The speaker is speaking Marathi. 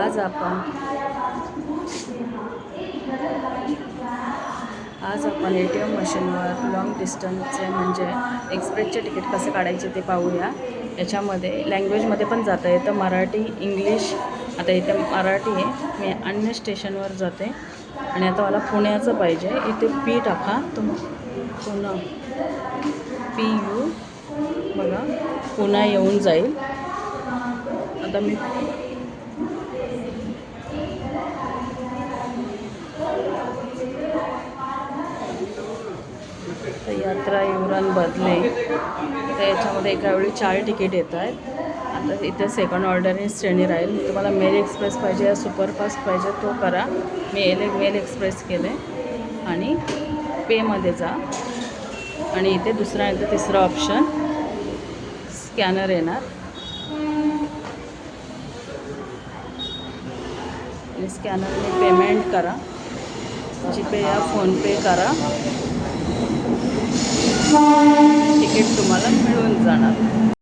आज आपण ATM मशीनवर लॉंग डिस्टन्सचे म्हणजे एक्सप्रेसचे तिकीट कसे काढायचे ते पाहूया। याच्यामध्ये लँग्वेजमध्ये पण जाता येतं, मराठी, इंग्लिश। आता इथे मराठी आहे, मी अन्य स्टेशनवर जाते आणि आता मला पुण्याचं पाहिजे। इथे पी टाका, पुणा PU बघा, पुन्हा येऊन जाईल। आता मी यात्रा विवरण बदले, तर याच्यामध्ये एका वेळी 4 तिकीट येत आहेत। आता इथे सेकंड ऑर्डरने श्रेणी राहील। तुम्हाला मेल एक्सप्रेस पाहिजे या सुपरफास्ट पाहिजे तो करा। मी मेल एक्सप्रेस केले आणि पेमध्ये जा आणि इथे दुसरा येतं, तिसरा ऑप्शन स्कॅनर येणार आणि स्कॅनरने पेमेंट करा, जीपे या फोनपे करा, तिकीट तुम्हाला मिळून जाणार।